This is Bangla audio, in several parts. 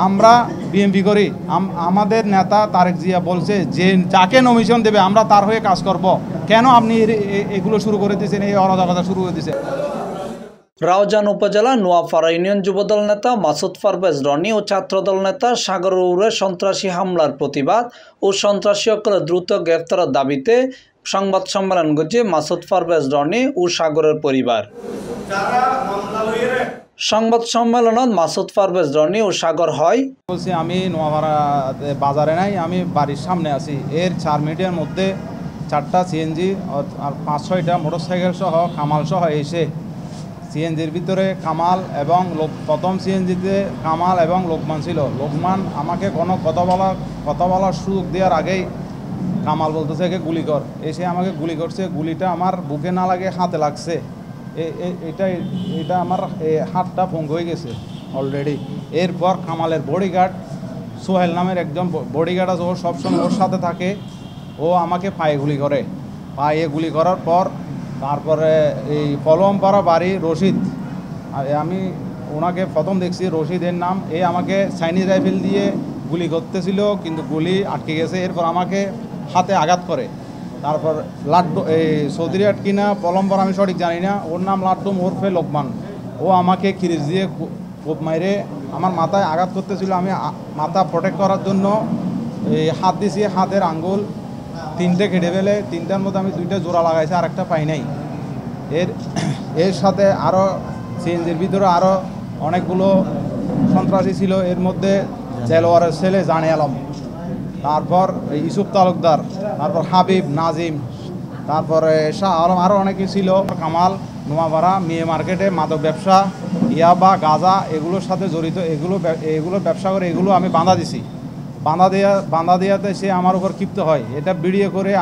আমরা বিএমপি করি। আমাদের নেতা তারেক জিয়া বলছে যে যাকে নমিশন দেবে আমরা তার হয়ে কাজ করব। কেন আপনি এগুলো শুরু করে দিয়েছেন, এই অরাজকতা শুরু করে দিয়েছেন? রাউজান উপজেলা নোয়াপাড়া ইউনিয়ন যুবদল নেতা মাসুদ পারভেজ রনি ও ছাত্রদল নেতা সাগর উরের সন্ত্রাসী হামলার প্রতিবাদ ও সন্ত্রাসীকে দ্রুত গ্রেফতারের দাবিতে সংবাদ সম্মেলন করছে মাসুদ পারভেজ রনি ও সাগরের পরিবার। সংবাদ সম্মেলনত মাসুদ পারভেজ রনি ও সাগর হয় বলছি আমি নোয়াপাড়া বাজারে নাই, আমি বাড়ির সামনে আছি। এর 4 মিনিটের মধ্যে 4টা সিএনজি আর 5-6টা মোটরসাইকেল সহ কামাল সহ এসে সিএনজির ভিতরে কামাল এবং প্রথম সিএনজিতে কামাল এবং লোকমান ছিল। লোকমান আমাকে কোনো কথা বলার সুযোগ দেওয়ার আগেই কামাল বলতেছে একে গুলি কর। এসে আমাকে গুলি করছে। গুলিটা আমার বুকে না লাগে হাতে লাগছে। এটা আমার হাতটা ভঙ্গ হয়ে গেছে অলরেডি। এরপর কামালের বডিগার্ড সোহেল নামের একজন বডিগার্ড আছে, ও সবসময় ওর সাথে থাকে। ও আমাকে পায়ে গুলি করে। পায়ে গুলি করার পর তারপরে এই পলমপাড়া বাড়ি রশিদ, আমি ওনাকে প্রথম দেখছি, রশিদের নাম। আমাকে চাইনিজ রাইফেল দিয়ে গুলি করতেছিল, কিন্তু গুলি আটকে গেছে। এরপর আমাকে হাতে আঘাত করে। তারপর লাড্ডু চৌধুরীহাট কিনা পলমপাড়া আমি সঠিক জানি না, ওর নাম লাড্ডু ওরফে লোকমান। ও আমাকে খিরিজ দিয়ে কোপ মাইরে আমার মাথায় আঘাত করতেছিল। আমি মাথা প্রোটেক্ট করার জন্য হাত দিয়েছি, হাতের আঙ্গুল 3টে কেটে ফেলে। 3টার মধ্যে আমি 2টা জোড়া লাগাইছি, আর একটা পাই নাই। এর সাথে আরও সিএনজির ভিতরে আরও অনেকগুলো সন্ত্রাসী ছিল। এর মধ্যে জেলওয়ারের ছেলে জানে আলম, তারপর ইউসুফ তালুকদার, তারপর হাবিব নাজিম, তারপরে শাহ আলম, আরও অনেকে ছিল। কামাল নোয়াপাড়া মেয়ে মার্কেটে মাদক ব্যবসা, ইয়াবা গাঁজা এগুলোর সাথে জড়িত। এগুলো ব্যবসা করে, এগুলো আমি বাঁধা দিছি। বাঁধা দেওয়াতে সে আমার উপর ক্ষিপ্ত হয়। এটা ভিডিও করে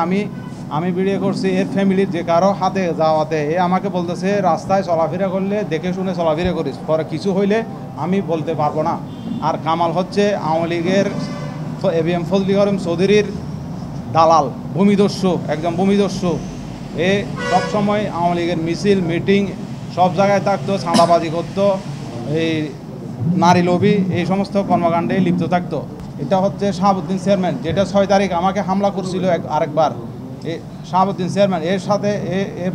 আমি ভিডিও করছি এর ফ্যামিলির যে কারো হাতে যাওয়াতে। আমাকে বলতেছে রাস্তায় চলাফেরা করলে দেখে শুনে চলাফেরা করিস, পরে কিছু হইলে আমি বলতে পারবো না। আর কামাল হচ্ছে আওয়ামী লীগের এবিএম ফজলি করিম চৌধুরীর দালাল, ভূমিদস্যু, একদম ভূমিদস্যু। সবসময় আওয়ামী লীগের মিছিল মিটিং সব জায়গায় থাকতো, চাঁদাবাজি করতো, এই নারী লবি এই সমস্ত কর্মকাণ্ডে লিপ্ত থাকতো। এটা হচ্ছে শাহাবুদ্দিন চেয়ারম্যান, যেটা 6 তারিখ আমাকে হামলা করছিল আরেকবার। শাহাবুদ্দিন চেয়ারম্যান এর সাথে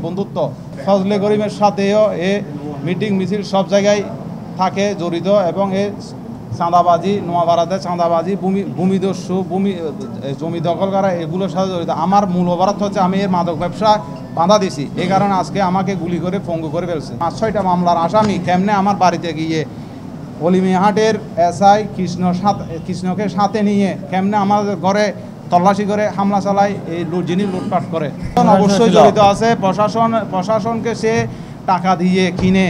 বন্ধুত্ব। ফজলে করিমের সাথেও মিটিং মিছিল সব জায়গায় থাকে জড়িত। এবং চাঁদাবাজি, নোয়াপাড়াতে চাঁদাবাজি, ভূমিদস্যু, জমি দখল করা এগুলোর সাথে জড়িত। আমার মূল অপরাধ হচ্ছে আমি এর মাদক ব্যবসা বাধা দিছি। এই কারণে আজকে আমাকে গুলি করে পঙ্গু করে ফেলছে। 5-6টা মামলার আসামি কেমনে আমার বাড়িতে গিয়ে অলিমিয়াহাটের এসআই কৃষ্ণকে সাথে নিয়ে কেমনে আমাদের ঘরে তল্লাশি করে হামলা চালায়, এই জিনিস লুটপাট করে। অবশ্যই জড়িত আছে। প্রশাসনকে সে টাকা দিয়ে কিনে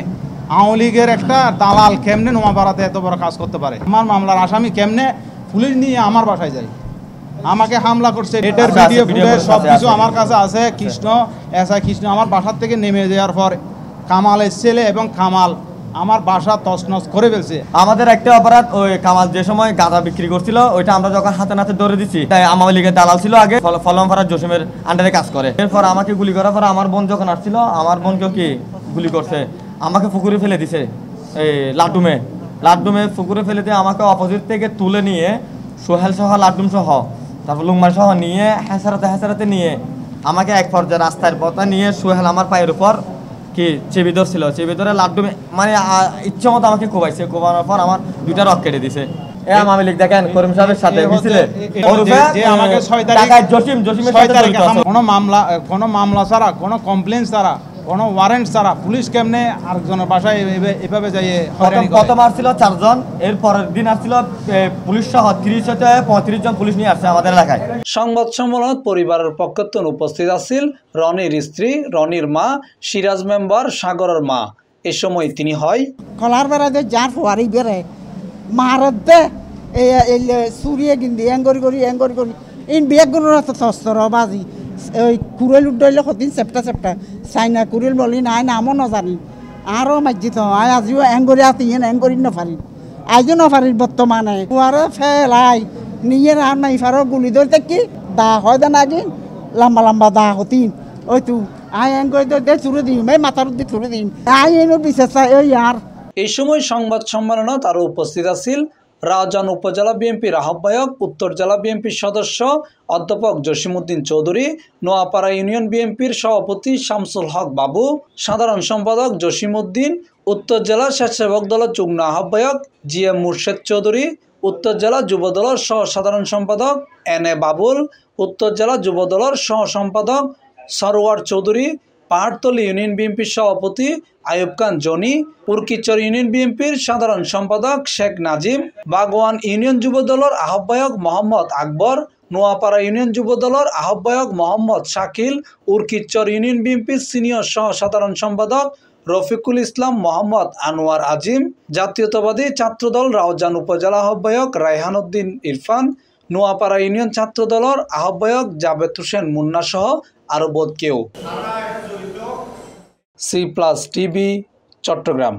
আওয়ামী লীগের একটা দালাল কেমনে নোয়াপাড়াতে এত বড় কাজ করতে পারে? আমার মামলার আসামি কেমনে পুলিশ নিয়ে আমার বাসায় যায়, আমাকে হামলা করছে। এটার ভিডিও ফুটেজ সবকিছু আমার কাছে আছে। এসআই কৃষ্ণ আমার বাসার থেকে নেমে যাওয়ার পর কামালের ছেলে এবং কামাল আমার বাসা তছনছ করে ফেলছে। আমাদের একটা অপরাধ, ওই কামাল যে সময় গাঁজা বিক্রি করছিল, ওইটা আমরা যখন হাতে নাতে ধরে দিচ্ছি, তাই আওয়ামী লীগের দালাল ছিল আগে, ফলমপাড়া জসিমের আন্ডারে কাজ করে। এরপর আমাকে গুলি করার পর আমার বোন যখন আসছিল, আমার বোনকেও কি গুলি করছে, আমাকে পুকুরে ফেলে দিছে। এই লাড্ডুমে পুকুরে ফেলে দিয়ে আমাকে অপোজিট থেকে তুলে নিয়ে সোহেল সহ লাড্ডুম সহ তারপর লুকমান সহ নিয়ে হেসারাতে নিয়ে আমাকে এক পর্যায়ে রাস্তার পথে নিয়ে সোহেল আমার পায়ের উপর কি চেপে ধরছিল। চেপে ধরে লাড্ডু মানে ইচ্ছে মতো আমাকে কোবাইছে। কোবানোর পর আমার 2টা রক কেটে দিছে। আওয়ামী লীগ দেখেন করিম সাহেবের সাথে মিছিলে কোনো মামলা ছাড়া, কোনো কমপ্লেন ছাড়া, কোনো ওয়ারেন্ট ছাড়া পুলিশ কেমনে আরেকজনের বাসায় এভাবে যাইয়ে? প্রথম আসছিল 4 জন, এর পরের দিন আসছিল পুলিশ সহ 30-35 জন পুলিশ নিয়ে আসছে আমাদের এলাকায়। সংবাদ সম্মেলনত পরিবারের পক্ষ থেকে উপস্থিত আছিল রনির স্ত্রী, রনির মা, সিরাজ মেম্বার, সাগরের মা। এ সময় তিনি হয় কলার বেড়াতে যার ফোয়ারি বেড়ে মারতে এই সুরিয়ে গিন্দি এঙ্গরি করি ইন বেগুনের তস্তর বাজি ওই কুড়েল উড্ডাইলে সদিন চেপটা চাইনা কুড়েল বলি নাই নামও নজানি আরও মাজিত আই আজিও এঙ্গরি আতিয়েন এঙ্গরি নফারি আইজো নফারির বর্তমানে কুয়ারে ফেলাই নিয়ে রান নাই ফারো গুলি ধরতে কি দা হয় দা নাগিন লম্বা দা হতিন ওই তু আই এঙ্গরি দে চুরে দিম এই মাথার উদ্দি চুরে দিম আই এনো বিশেষ ওই আর। এই সময় সংবাদ সম্মেলনত আরও উপস্থিত আছিল রাউজান উপজেলা বিএনপির আহ্বায়ক, উত্তর জেলা বিএনপির সদস্য অধ্যাপক জসিমউদ্দিন চৌধুরী, নোয়াপাড়া ইউনিয়ন বিএনপির সভাপতি শামসুল হক বাবু, সাধারণ সম্পাদক জসিমউদ্দিন, উত্তর জেলা স্বেচ্ছাসেবক দলের যুগ্ম আহ্বায়ক জিএম মুর্শেদ চৌধুরী, উত্তর জেলা যুবদলের সহ সাধারণ সম্পাদক এন.এ. বাবুল, উত্তর জেলা যুবদলের সহ সম্পাদক সরওয়ার চৌধুরী, পাহাড়তলী ইউনিয়ন বিএনপির সভাপতি আইয়ুব খান জনি, উরকিচর ইউনিয়ন বিএনপির সাধারণ সম্পাদক শেখ নাজিম, বাগওয়ান ইউনিয়ন যুবদলের আহ্বায়ক মোহাম্মদ আকবর, নোয়াপাড়া ইউনিয়ন যুবদলের আহ্বায়ক মোহাম্মদ শাকিল, উরকিচর ইউনিয়ন বিএনপির সিনিয়র সহ সাধারণ সম্পাদক রফিকুল ইসলাম মোহাম্মদ আনোয়ার আজিম, জাতীয়তাবাদী ছাত্রদল রাউজান উপজেলা আহ্বায়ক রায়হান উদ্দিন ইরফান, নোয়াপাড়া ইউনিয়ন ছাত্রদলের আহ্বায়ক জাবেদ হোসেন মুন্না সহ আরও বোধ কেউ। C+ TV Chittagong.